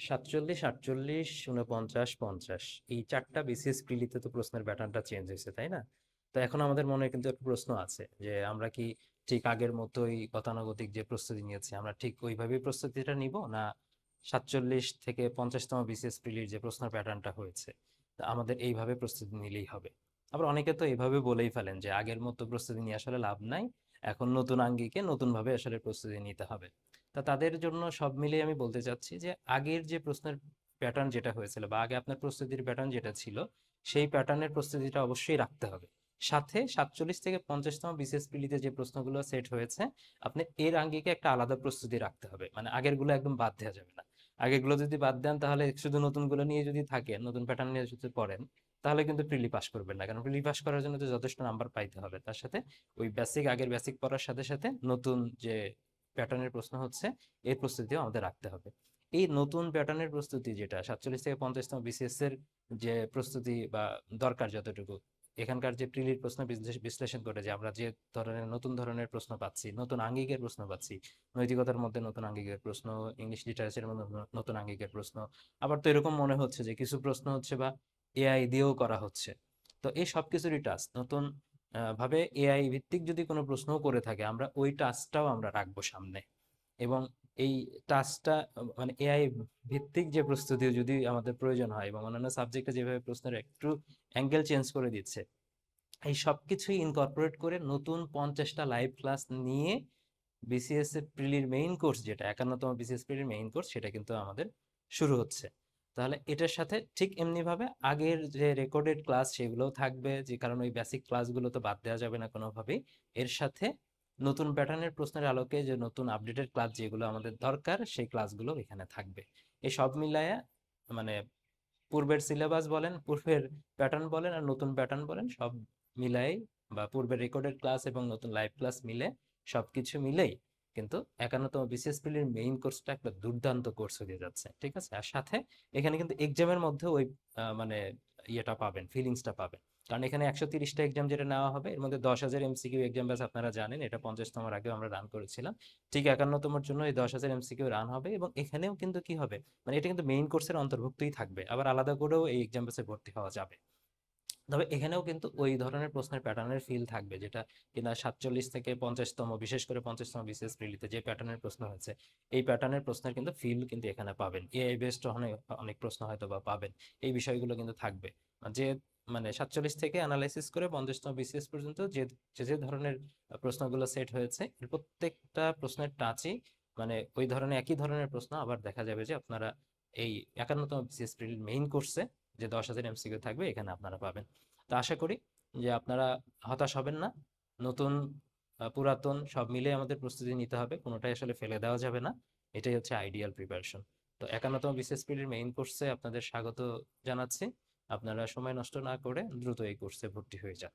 47, 48, 49, 50 এই চারটা বিসিএস প্রিলিতে তো প্রশ্নের প্যাটার্নটা চেঞ্জ হয়েছে, তাই না? তো এখন আমাদের মনে কিন্তু একটা প্রশ্ন আছে যে আমরা কি ঠিক আগের মতোই গতানুগতিক যে প্রস্তুতি নিয়েছি আমরা ঠিক ওইভাবেই প্রস্তুতিটা নিব, না 47 থেকে 50তম বিসিএস প্রিলির যে প্রশ্নের প্যাটার্নটা হয়েছে তা আমাদের এইভাবে প্রস্তুতি নিলেই হবে? আবার অনেকে তো এইভাবে বলেই ফেলেন যে আগের মতো প্রস্তুতি নিয়ে আসলে লাভ নাই, এখন নতুন আঙ্গিকে নতুনভাবে আসলে প্রস্তুতি নিতে হবে। তা তাদের জন্য সব মিলিয়ে আমি বলতে চাচ্ছি যে আগের যে প্রশ্নের প্যাটার্ন যেটা হয়েছিল বা আগে আপনার প্রস্তুতির প্যাটার্ন যেটা ছিল সেই প্যাটার্নের প্রস্তুতিটা অবশ্যই রাখতে হবে। সাথে 47 থেকে 50তম বিসিএস প্রিলিতে যে প্রশ্নগুলো সেট হয়েছে আপনি এর আঙ্গিকে একটা আলাদা প্রস্তুতি রাখতে হবে, মানে আগেরগুলো একদম বাদ দেওয়া যাবে না। আগেরগুলো যদি বাদ দেন তাহলে শুধু নতুনগুলো নিয়ে যদি থাকেন, নতুন প্যাটার্ন নিয়ে যদি পড়েন, তাহলে কিন্তু প্রিলি পাস করবেন না, কারণ প্রিলি পাস করার জন্য তো যথেষ্ট নাম্বার পাইতে হবে। তার সাথে ওই বেসিক, আগের বেসিক পড়ার সাথে সাথে নতুন যে প্যাটার্নের প্রশ্ন হচ্ছে এর প্রস্তুতিও আমাদের রাখতে হবে। এই নতুন প্যাটার্নের প্রস্তুতি যেটা 47 থেকে 50তম বিসিএস এর যে প্রস্তুতি বা দরকার যতটুকু, এখানকার যে প্রিলির প্রশ্ন বিশ্লেষণ করে যে আমরা যে ধরনের নতুন ধরনের প্রশ্ন পাচ্ছি, নতুন আঙ্গিকের প্রশ্ন পাচ্ছি, নৈতিকতার মধ্যে নতুন আঙ্গিকের প্রশ্ন, ইংলিশ লিটারেচারের মধ্যে নতুন আঙ্গিকের প্রশ্ন, আবার তো এরকম মনে হচ্ছে যে কিছু প্রশ্ন হচ্ছে বা এআই দিয়েও করা হচ্ছে। তো এই সব কিছুরই টাস্ক নতুন ভাবে এআই ভিত্তিক যদি কোনো প্রশ্নও করে থাকে আমরা ওই টাস্কটাও আমরা রাখবো সামনে। এবং এই টাস্কটা মানে এআই ভিত্তিক যে প্রস্তুতি যদি আমাদের প্রয়োজন হয় এবং অন্যান্য সাবজেক্টে যেভাবে প্রশ্নের একটু অ্যাঙ্গেল চেঞ্জ করে দিচ্ছে, এই সব কিছুই ইনকর্পোরেট করে নতুন 50টা লাইভ ক্লাস নিয়ে বিসিএস এর প্রিলির মেইন কোর্স যেটা 51তম বিসিএস প্রিলির মেইন কোর্স সেটা কিন্তু আমাদের শুরু হচ্ছে। তাহলে এটার সাথে ঠিক এমনি ভাবে আগের যে রেকর্ডেড ক্লাস সেগুলোও থাকবে, যে কারণ ওই বেসিক ক্লাসগুলো তো বাদ দেওয়া যাবে না কোনোভাবেই। এর সাথে নতুন প্যাটার্নের প্রশ্নের আলোকে যে নতুন আপডেটেড ক্লাস যেগুলো আমাদের দরকার সেই ক্লাসগুলো এখানে থাকবে। এই সব মিলায়া মানে পূর্বের সিলেবাস বলেন, পূর্বের প্যাটার্ন বলেন আর নতুন প্যাটার্ন বলেন, সব মিলাই বা পূর্বের রেকর্ডেড ক্লাস এবং নতুন লাইভ ক্লাস মিলে সবকিছু মিলেই কিন্তু 51তম বিসিএস প্রিলির মেইন কোর্সটা একটা দুর্দান্ত কোর্স হয়ে যাচ্ছে, ঠিক আছে? আর সাথে এখানে কিন্তু এক্সামের মধ্যে ওই মানে ইয়েটা পাবেন, ফিলিংসটা পাবেন। কারণ এখানে 130টা এক্সাম যেটা নেওয়া হবে এর মধ্যে 10,000 এমসিকিউ এক্সাম ব্যাস, আপনারা জানেন এটা 50তম আগেও আমরা রান করেছিলাম। ঠিক 51তমের জন্য এই 10,000 এমসিকিউ রান হবে এবং এখানেও কিন্তু কি হবে, মানে এটা কিন্তু মেইন কোর্সের অন্তর্ভুক্তই থাকবে, আবার আলাদা করেও এই এক্সাম বেসে ভর্তি হওয়া যাবে। তবে এখানেও কিন্তু ওই ধরনের প্রশ্নের প্যাটার্নের ফিল থাকবে যেটা কিনা 47 থেকে 50তম, বিশেষ করে 50তম বিসিএস প্রিলিতে যে প্যাটার্নের প্রশ্ন হয়েছে এই প্যাটার্নের প্রশ্নের কিন্তু ফিল কিন্তু এখানে পাবেন। এআই বেসড অনেক অনেক প্রশ্ন হয়তো বা পাবেন, এই বিষয়গুলো কিন্তু থাকবে। যে মানে 47 থেকে অ্যানালাইসিস করে 50তম বিসিএস পর্যন্ত যে যে যে ধরনের প্রশ্নগুলো সেট হয়েছে এর প্রত্যেকটা প্রশ্নের টাচই মানে ওই ধরনের একই ধরনের প্রশ্ন আবার দেখা যাবে যে আপনারা এই 51তম বিসিএস প্রিলির মেইন কোর্সে যে 10,000 এমসিকিউ থাকবে এখানে আপনারা পাবেন। তো আশা করি যে আপনারা হতাশ হবেন না। নতুন পুরাতন সব মিলে আমাদের প্রস্তুতি নিতে হবে, কোনোটাই আসলে ফেলে দেওয়া যাবে না। এটাই হচ্ছে আইডিয়াল প্রিপারেশন। তো 51তম বিসিএস এর মেইন কোর্সে আপনাদের স্বাগত জানাচ্ছি। আপনারা সময় নষ্ট না করে দ্রুত এই কোর্সে ভর্তি হয়ে যান।